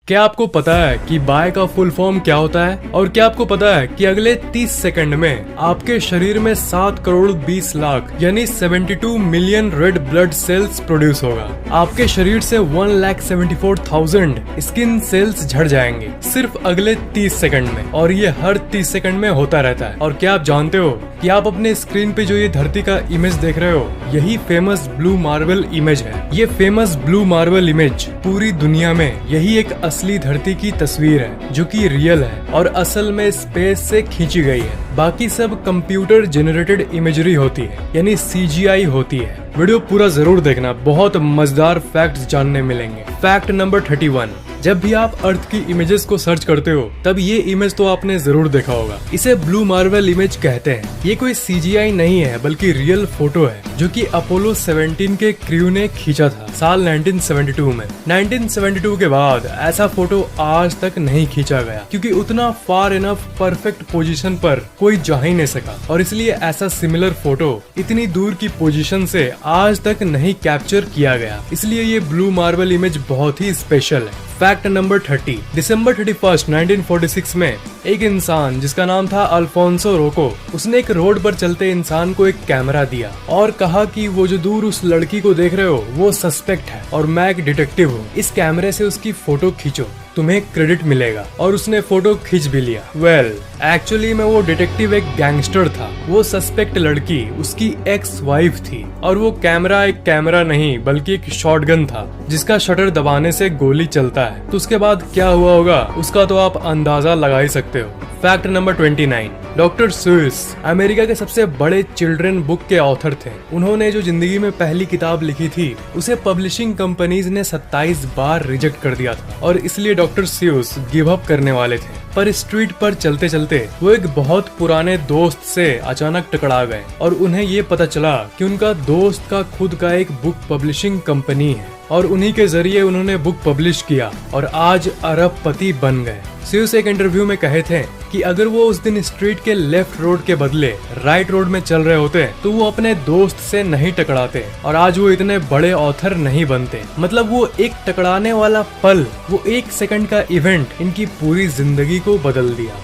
क्या आपको पता है कि बाय का फुल फॉर्म क्या होता है? और क्या आपको पता है कि अगले 30 सेकंड में आपके शरीर में 7 करोड़ 20 लाख यानी 72 million red blood cells produce होगा। आपके शरीर से 1,74,000 स्किन सेल्स झड़ जाएंगे सिर्फ अगले 30 सेकंड में, और ये हर 30 सेकंड में होता रहता है। और क्या आप जानते हो कि आप अपने स्क्रीन पे जो ये धरती का इमेज देख रहे हो, यही फेमस ब्लू मार्बल इमेज है। ये फेमस ब्लू मार्बल इमेज पूरी दुनिया में यही एक असली धरती की तस्वीर है जो कि रियल है और असल में स्पेस से खींची गई है। बाकी सब कंप्यूटर जनरेटेड इमेजरी होती है यानी CGI होती है। वीडियो पूरा जरूर देखना, बहुत मजेदार फैक्ट्स जानने मिलेंगे। फैक्ट नंबर 31, जब भी आप अर्थ की इमेजेस को सर्च करते हो तब ये इमेज तो आपने जरूर देखा होगा। इसे ब्लू मार्बल इमेज कहते हैं। ये कोई CGI नहीं है बल्कि रियल फोटो है जो कि अपोलो 17 के क्रू ने खींचा था साल 1972 में। 1972 के बाद ऐसा फोटो आज तक नहीं खींचा गया क्योंकि उतना फार इनफ परफेक्ट पोजीशन पर कोई जा ही नहीं सका, और इसलिए ऐसा सिमिलर फोटो इतनी दूर की पोजीशन से आज तक नहीं कैप्चर किया गया। इसलिए ये ब्लू मार्बल इमेज बहुत ही स्पेशल है। फैक्ट नंबर 30, दिसंबर 31, 1946 में एक इंसान जिसका नाम था अल्फोंसो रोको, उसने एक रोड पर चलते इंसान को एक कैमरा दिया और कहा कि वो जो दूर उस लड़की को देख रहे हो वो सस्पेक्ट है और मैं एक डिटेक्टिव हूँ, इस कैमरे से उसकी फोटो खींचो, तुम्हें क्रेडिट मिलेगा। और उसने फोटो खींच भी लिया। एक्चुअली में वो डिटेक्टिव एक गैंगस्टर था। वो सस्पेक्ट लड़की उसकी एक्स वाइफ थी और वो कैमरा एक कैमरा नहीं बल्कि एक शॉटगन था जिसका शटर दबाने से गोली चलता है। तो उसके बाद क्या हुआ होगा उसका तो आप अंदाजा लगा ही सकते हो। Fact number 29, doctor Seuss America के सबसे बड़े चिल्ड्रन बुक के ऑथर थे। उन्होंने जो जिंदगी में पहली किताब लिखी थी उसे पब्लिशिंग कंपनीज ने 27 बार रिजेक्ट कर दिया था और इसलिए डॉक्टर स्यूस गिव अप करने वाले थे। पर स्ट्रीट पर चलते चलते वो एक बहुत पुराने दोस्त से अचानक टकरा गए और उन्हें ये पता चला कि उनका दोस्त का खुद का एक बुक पब्लिशिंग कंपनी है और उन्हीं के जरिए उन्होंने बुक पब्लिश किया और आज अरबपति बन गए। स्यूस एक इंटरव्यू में कहे थे कि अगर वो उस दिन स्ट्रीट के लेफ्ट रोड के बदले राइट रोड में चल रहे होते तो वो अपने दोस्त से नहीं टकराते और आज वो इतने बड़े ऑथर नहीं बनते। मतलब वो एक टकराने वाला पल, वो एक सेकंड का इवेंट इनकी पूरी जिंदगी को बदल दिया।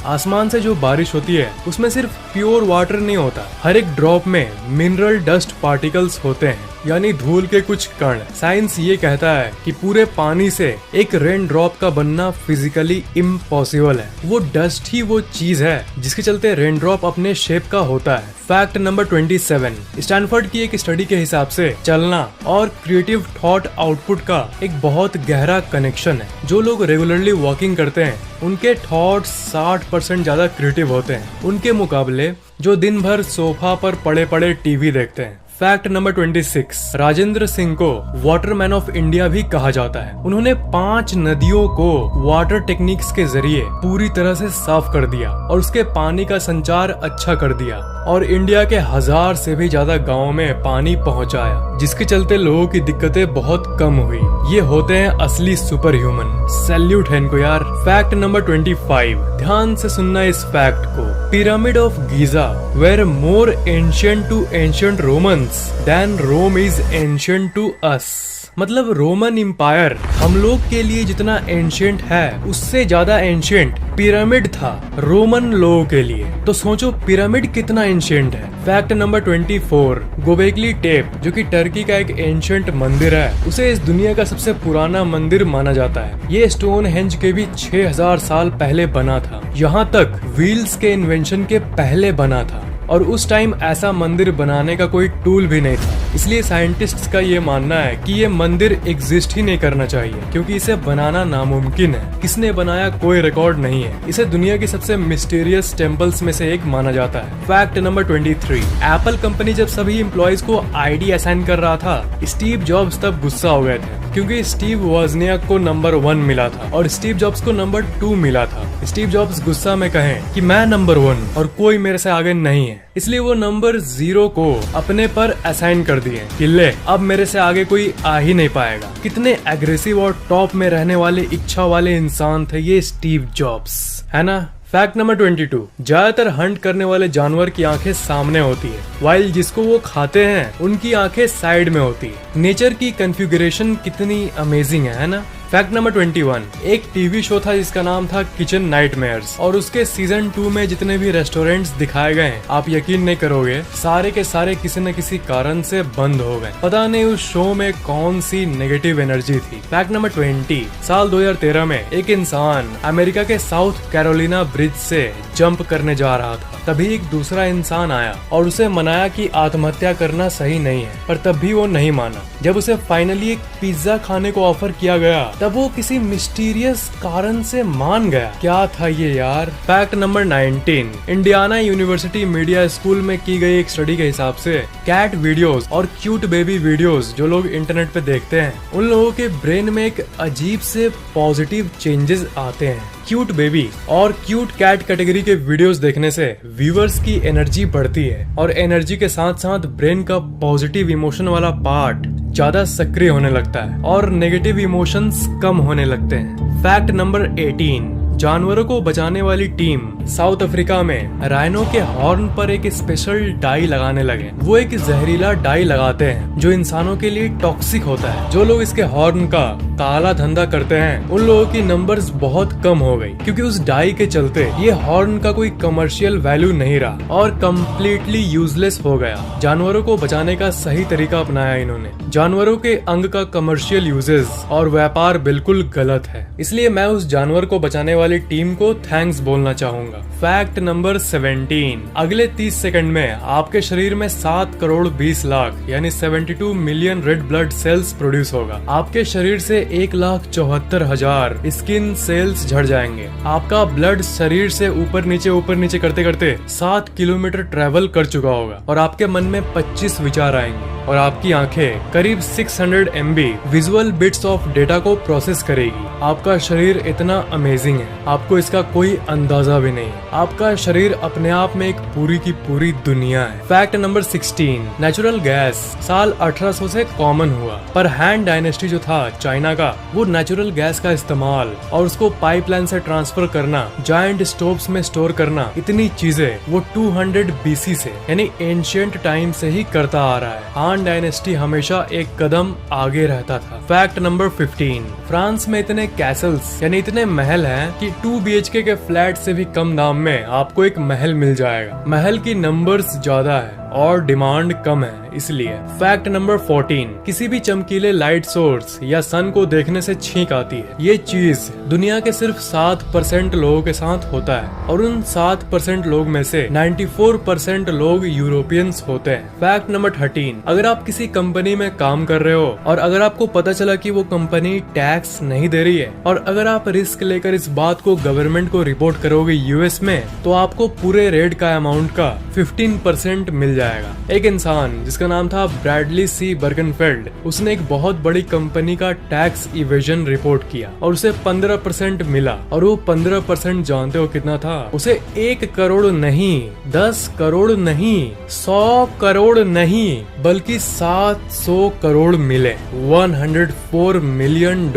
आसमान से जो बारिश होती है उसमें सिर्फ प्योर वाटर नहीं होता, हर एक ड्रॉप में मिनरल डस्ट पार्टिकल्स होते हैं यानी धूल के कुछ कण। साइंस ये कहता है कि पूरे पानी से एक रेन ड्रॉप का बनना फिजिकली इम्पॉसिबल है। वो डस्ट ही वो चीज है जिसके चलते रेन ड्रॉप अपने शेप का होता है। फैक्ट नंबर 27, स्टैनफोर्ड की एक स्टडी के हिसाब से चलना और क्रिएटिव थॉट आउटपुट का एक बहुत गहरा कनेक्शन है। जो लोग रेगुलरली वॉकिंग करते हैं उनके थॉट्स 60% ज्यादा क्रिएटिव होते हैं उनके मुकाबले जो दिन भर सोफा पर पड़े पड़े टीवी देखते हैं। फैक्ट नंबर 26, राजेंद्र सिंह को वाटरमैन ऑफ इंडिया भी कहा जाता है। उन्होंने 5 नदियों को वाटर टेक्निक्स के जरिए पूरी तरह से साफ कर दिया और उसके पानी का संचार अच्छा कर दिया और इंडिया के 1000 से भी ज्यादा गाँव में पानी पहुँचाया, जिसके चलते लोगों की दिक्कतें बहुत कम हुई। ये होते हैं असली सुपर ह्यूमन, सैल्यूट है इनको यार। फैक्ट नंबर 25, ध्यान से सुनना इस फैक्ट को, pyramid of Giza were more ancient to ancient Romans than Rome is ancient to us. मतलब रोमन एम्पायर हम लोग के लिए जितना एंशिएंट है उससे ज्यादा एंशिएंट पिरामिड था रोमन लोगों के लिए। तो सोचो पिरामिड कितना एंशिएंट है। फैक्ट नंबर 24, गोबेकली टेप जो कि टर्की का एक एंशिएंट मंदिर है, उसे इस दुनिया का सबसे पुराना मंदिर माना जाता है। ये स्टोन हेंज के भी 6000 साल पहले बना था। यहाँ तक व्हील्स के इन्वेंशन के पहले बना था और उस टाइम ऐसा मंदिर बनाने का कोई टूल भी नहीं था। इसलिए साइंटिस्ट्स का ये मानना है कि ये मंदिर एग्जिस्ट ही नहीं करना चाहिए क्योंकि इसे बनाना नामुमकिन है। किसने बनाया कोई रिकॉर्ड नहीं है। इसे दुनिया की सबसे मिस्टीरियस टेम्पल्स में से एक माना जाता है। फैक्ट नंबर 23, एप्पल कंपनी जब सभी एम्प्लॉयज को आईडी असाइन कर रहा था, स्टीव जॉब्स तब गुस्सा हो गए थे क्योंकि स्टीव वॉजनियाक को नंबर 1 मिला था और स्टीव जॉब्स को नंबर 2 मिला था। स्टीव जॉब्स गुस्सा में कहें कि मैं नंबर 1 और कोई मेरे से आगे नहीं है, इसलिए वो नंबर 0 को अपने पर असाइन कर दिए कि ले अब मेरे से आगे कोई आ ही नहीं पाएगा। कितने एग्रेसिव और टॉप में रहने वाले इच्छा वाले इंसान थे ये स्टीव जॉब्स, है ना। फैक्ट नंबर 22, ज्यादातर हंट करने वाले जानवर की आंखें सामने होती है, वाइल जिसको वो खाते हैं उनकी आंखें साइड में होती है। नेचर की कॉन्फ़िगरेशन कितनी अमेजिंग है ना। फैक्ट नंबर 21, एक टीवी शो था जिसका नाम था किचन नाइटमेयर्स और उसके सीजन 2 में जितने भी रेस्टोरेंट्स दिखाए गए आप यकीन नहीं करोगे सारे के सारे किसी न किसी कारण से बंद हो गए। पता नहीं उस शो में कौन सी नेगेटिव एनर्जी थी। फैक्ट नंबर 20, साल 2013 में एक इंसान अमेरिका के साउथ कैरोलिना ब्रिज से जंप करने जा रहा था। तभी एक दूसरा इंसान आया और उसे मनाया कि आत्महत्या करना सही नहीं है, पर तब भी वो नहीं माना। जब उसे फाइनली एक पिज्जा खाने को ऑफर किया गया तब वो किसी मिस्टीरियस कारण से मान गया। क्या था ये यार। Fact number 19, Indiana university media school में की गई एक स्टडी के हिसाब से कैट वीडियोस और क्यूट बेबी वीडियोस जो लोग इंटरनेट पे देखते हैं उन लोगों के ब्रेन में एक अजीब से पॉजिटिव चेंजेस आते हैं। क्यूट बेबी और क्यूट कैट कैटेगरी के वीडियोस देखने से व्यूअर्स की एनर्जी बढ़ती है और एनर्जी के साथ साथ ब्रेन का पॉजिटिव इमोशन वाला पार्ट ज्यादा सक्रिय होने लगता है और नेगेटिव इमोशंस कम होने लगते हैं। फैक्ट नंबर 18, जानवरों को बचाने वाली टीम साउथ अफ्रीका में राइनो के हॉर्न पर एक स्पेशल डाई लगाने लगे। वो एक जहरीला डाई लगाते हैं जो इंसानों के लिए टॉक्सिक होता है। जो लोग इसके हॉर्न का काला धंधा करते हैं उन लोगों की नंबर्स बहुत कम हो गई क्योंकि उस डाई के चलते ये हॉर्न का कोई कमर्शियल वैल्यू नहीं रहा और कम्प्लीटली यूजलेस हो गया। जानवरों को बचाने का सही तरीका अपनाया इन्होंने। जानवरों के अंग का कमर्शियल यूजेस और व्यापार बिल्कुल गलत है, इसलिए मैं उस जानवर को बचाने वाली टीम को थैंक्स बोलना चाहूंगा। फैक्ट नंबर 17, अगले 30 सेकंड में आपके शरीर में 7 करोड़ 20 लाख यानी 72 million red blood cells produce होगा। आपके शरीर से 1,74,000 स्किन सेल्स झड़ जाएंगे। आपका ब्लड शरीर से ऊपर नीचे करते करते 7 किलोमीटर ट्रेवल कर चुका होगा और आपके मन में 25 विचार आएंगे और आपकी आंखें करीब 600 MB visual bits of data को प्रोसेस करेगी। आपका शरीर इतना अमेजिंग है, आपको इसका कोई अंदाजा भी नहीं। आपका शरीर अपने आप में एक पूरी की पूरी दुनिया है। फैक्ट नंबर 16, नेचुरल गैस साल 1800 से कॉमन हुआ, पर हैन डायनेस्टी जो था चाइना का, वो नेचुरल गैस का इस्तेमाल और उसको पाइपलाइन से ट्रांसफर करना, जायंट स्टोव्स में स्टोर करना, इतनी चीजें वो 200 BC से यानी एंशिएंट टाइम से ही करता आ रहा है। हान डायनेस्टी हमेशा एक कदम आगे रहता था। फैक्ट नंबर 15, फ्रांस में इतने कैसल्स यानी इतने महल हैं कि 2 BHK के फ्लैट से भी कम दाम में आपको एक महल मिल जाएगा। महल की नंबर्स ज्यादा है और डिमांड कम है इसलिए। फैक्ट नंबर 14, किसी भी चमकीले लाइट सोर्स या सन को देखने से छींक आती है। ये चीज दुनिया के सिर्फ 7% लोगों के साथ होता है और उन 7% लोग में से 94% लोग यूरोपियंस होते हैं। फैक्ट नंबर 13, अगर आप किसी कंपनी में काम कर रहे हो और अगर आपको पता चला कि वो कंपनी टैक्स नहीं दे रही है और अगर आप रिस्क लेकर इस बात को गवर्नमेंट को रिपोर्ट करोगे यूएस में तो आपको पूरे रेट का अमाउंट का 15% मिल जाएगा। एक इंसान जिसका नाम था ब्रैडली सी बर्गनफेल्ड, उसने एक बहुत बड़ी कंपनी का टैक्स इवेजन रिपोर्ट किया और उसे 15% मिला और वो 15% जानते हो कितना था? उसे 1 करोड़ नहीं, 10 करोड़ नहीं, 100 करोड़ नहीं बल्कि 700 करोड़ मिले। $104 million.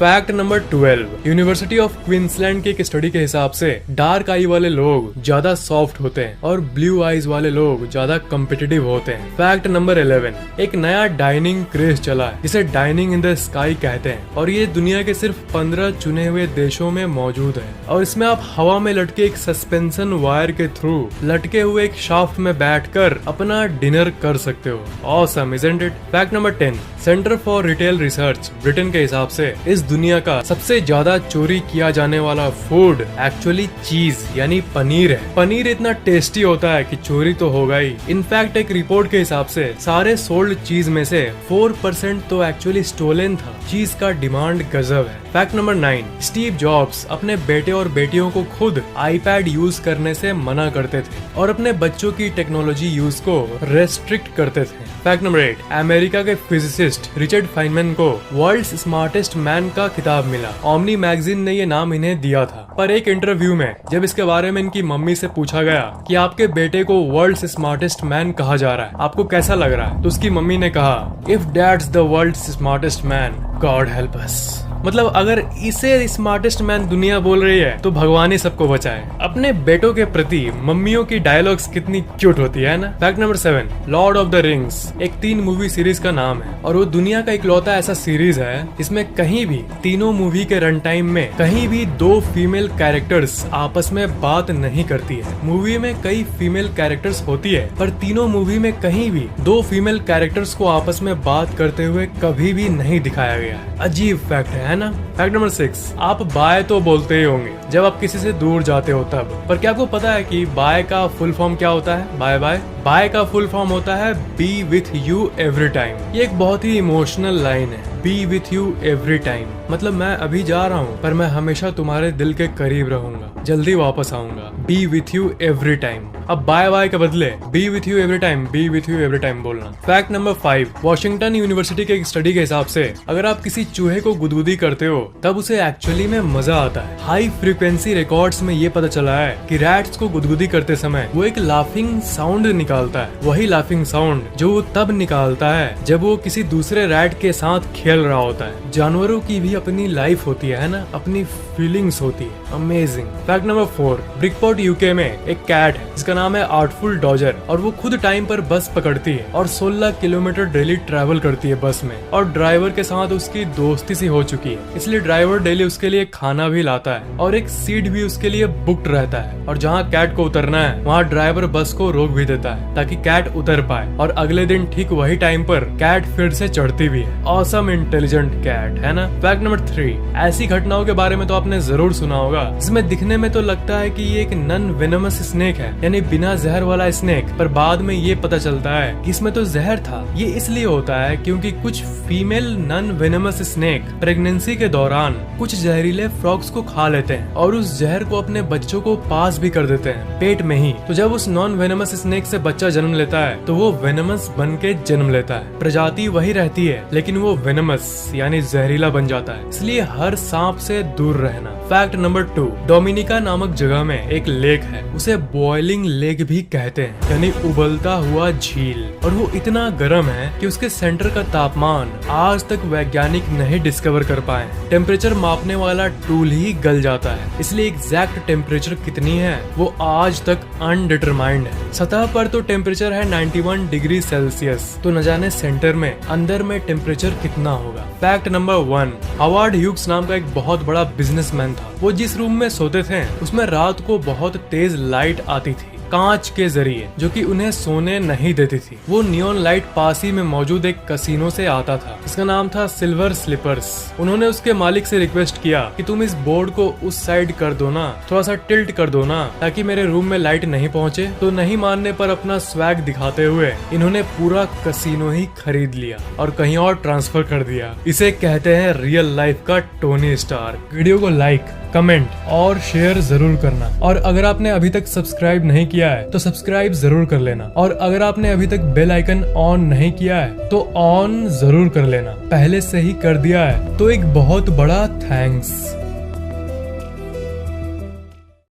Fact number 12, university of Queensland की एक स्टडी के हिसाब से डार्क आई वाले लोग ज्यादा सॉफ्ट होते हैं और ब्लू आईज वाले लोग ज्यादा कम्पिटिटिव होते हैं। फैक्ट नंबर 11, एक नया डाइनिंग क्रेज चला है जिसे डाइनिंग इन द स्काई कहते हैं और ये दुनिया के सिर्फ 15 चुने हुए देशों में मौजूद है और इसमें आप हवा में लटके एक सस्पेंशन वायर के थ्रू लटके हुए एक शाफ्ट में बैठकर अपना डिनर कर सकते हो। Awesome, isn't it? Fact number 10, centre for retail research Britain के हिसाब से इस दुनिया का सबसे ज्यादा चोरी किया जाने वाला फूड एक्चुअली चीज यानी पनीर है। पनीर इतना टेस्टी होता है कि चोरी तो होगा ही। इनफैक्ट एक रिपोर्ट के हिसाब से सारे सोल्ड चीज में से 4% तो एक्चुअली स्टोलन था। चीज का डिमांड गजब है। फैक्ट नंबर 9, स्टीव जॉब्स अपने बेटे और बेटियों को खुद आईपैड यूज करने से मना करते थे और अपने बच्चों की टेक्नोलॉजी यूज को रेस्ट्रिक्ट करते थे। फैक्ट नंबर 8, अमेरिका के फिजिसिस्ट रिचर्ड फाइनमैन को वर्ल्ड्स स्मार्टेस्ट मैन का खिताब मिला। ओमनी मैगजीन ने ये नाम इन्हें दिया था, पर एक इंटरव्यू में जब इसके बारे में इनकी मम्मी से पूछा गया कि आपके बेटे को वर्ल्ड्स स्मार्टेस्ट मैन कहा जा रहा है, आपको कैसा लग रहा है? तो उसकी मम्मी ने कहा, if that's the world's smartest man, God help us. मतलब अगर इसे स्मार्टेस्ट मैन दुनिया बोल रही है तो भगवान ही सबको बचाए। अपने बेटों के प्रति मम्मियों की डायलॉग्स कितनी क्यूट होती है ना। Fact number 7, Lord of the rings एक 3 मूवी सीरीज का नाम है और वो दुनिया का इकलौता ऐसा सीरीज है जिसमें कहीं भी तीनों मूवी के रन टाइम में कहीं भी 2 फीमेल कैरेक्टर्स आपस में बात नहीं करती है। मूवी में कई फीमेल कैरेक्टर्स होती है पर तीनों मूवी में कहीं भी 2 फीमेल कैरेक्टर्स को आपस में बात करते हुए कभी भी नहीं दिखाया गया है। अजीब फैक्ट है ना। फैक्ट नंबर 6, आप बाय तो बोलते ही होंगे जब आप किसी से दूर जाते हो तब, पर क्या आपको पता है कि बाय का फुल फॉर्म क्या होता है? Bye bye. बाय का फुल फॉर्म होता है be with you every time. ये एक बहुत ही इमोशनल लाइन है, be with you every time. मतलब मैं अभी जा रहा हूँ पर मैं हमेशा तुम्हारे दिल के करीब रहूंगा, जल्दी वापस आऊंगा, B with you every time. अब बाय बाय के बदले B with you every time, B with you every time बोलना। फैक्ट नंबर 5, वॉशिंगटन यूनिवर्सिटी के एक स्टडी के हिसाब से अगर आप किसी चूहे को गुदगुदी करते हो तब उसे एक्चुअली में मजा आता है। हाई फ्रीक्वेंसी रिकॉर्ड्स में ये पता चला है कि रैट्स को गुदगुदी करते समय वो एक लाफिंग साउंड निकालता है, वही लाफिंग साउंड जो वो तब निकालता है जब वो किसी दूसरे रैट के साथ खेल रहा होता है। जानवरों की भी अपनी लाइफ होती है ना, अपनी फीलिंग्स होती है। अमेजिंग। फैक्ट नंबर 4, ब्रिकपोर्ट यूके में एक कैट है जिसका नाम है आर्टफुल डॉजर और वो खुद टाइम पर बस पकड़ती है और 16 किलोमीटर डेली ट्रैवल करती है बस में और ड्राइवर के साथ उसकी दोस्ती सी हो चुकी है, इसलिए ड्राइवर डेली उसके लिए खाना भी लाता है और एक सीट भी उसके लिए बुक्ड रहता है और जहाँ कैट को उतरना है वहाँ ड्राइवर बस को रोक भी देता है ताकि कैट उतर पाए और अगले दिन ठीक वही टाइम पर कैट फिर से चढ़ती भी है। ऑसम इंटेलिजेंट कैट है ना। फैक्ट नंबर 3, ऐसी घटनाओं के बारे में तो आपने जरूर सुना होगा जिसमें दिखने में तो लगता है कि ये एक नॉन वेनमस स्नेक है, यानी बिना जहर वाला स्नेक, पर बाद में ये पता चलता है कि इसमें तो जहर था। ये इसलिए होता है क्योंकि कुछ female non venomous snake pregnancy के दौरान कुछ जहरीले फ्रॉग्स को खा लेते हैं और उस जहर को अपने बच्चों को पास भी कर देते हैं पेट में ही। तो जब उस नॉन वेनमस स्नेक से बच्चा जन्म लेता है तो वो वेनमस बन के जन्म लेता है। प्रजाति वही रहती है लेकिन वो वेनमस यानी जहरीला बन जाता है, इसलिए हर सांप से दूर रहना। फैक्ट नंबर 2, डोमिनिका नामक जगह में एक लेक है, उसे बॉइलिंग लेक भी कहते हैं, यानी उबलता हुआ झील, और वो इतना गर्म है कि उसके सेंटर का तापमान आज तक वैज्ञानिक नहीं डिस्कवर कर पाए। टेम्परेचर मापने वाला टूल ही गल जाता है, इसलिए एग्जैक्ट टेम्परेचर कितनी है वो आज तक अनडिटरमाइंड है। सतह पर तो टेम्परेचर है 91 डिग्री सेल्सियस, तो न जाने सेंटर में अंदर में टेम्परेचर कितना होगा। फैक्ट नंबर 1, हावर्ड ह्यूग्स नाम का एक बहुत बड़ा बिजनेसमैन था। वो जिस रूम में सोते थे उसमें रात को बहुत तेज लाइट आती थी कांच के जरिए, जो कि उन्हें सोने नहीं देती थी। वो नियॉन लाइट पास ही में मौजूद एक कसिनो से आता था, इसका नाम था सिल्वर स्लीपर्स। उन्होंने उसके मालिक से रिक्वेस्ट किया कि तुम इस बोर्ड को उस साइड कर दो ना, थोड़ा सा टिल्ट कर दो ना, ताकि मेरे रूम में लाइट नहीं पहुंचे। तो नहीं मानने पर अपना स्वैग दिखाते हुए इन्होंने पूरा कसिनो ही खरीद लिया और कहीं और ट्रांसफर कर दिया। इसे कहते हैं रियल लाइफ का टोनी स्टार्क। वीडियो को लाइक, कमेंट और शेयर जरूर करना, और अगर आपने अभी तक सब्सक्राइब नहीं किया है तो सब्सक्राइब जरूर कर लेना, और अगर आपने अभी तक बेल आइकन ऑन नहीं किया है तो ऑन जरूर कर लेना। पहले से ही कर दिया है तो एक बहुत बड़ा थैंक्स।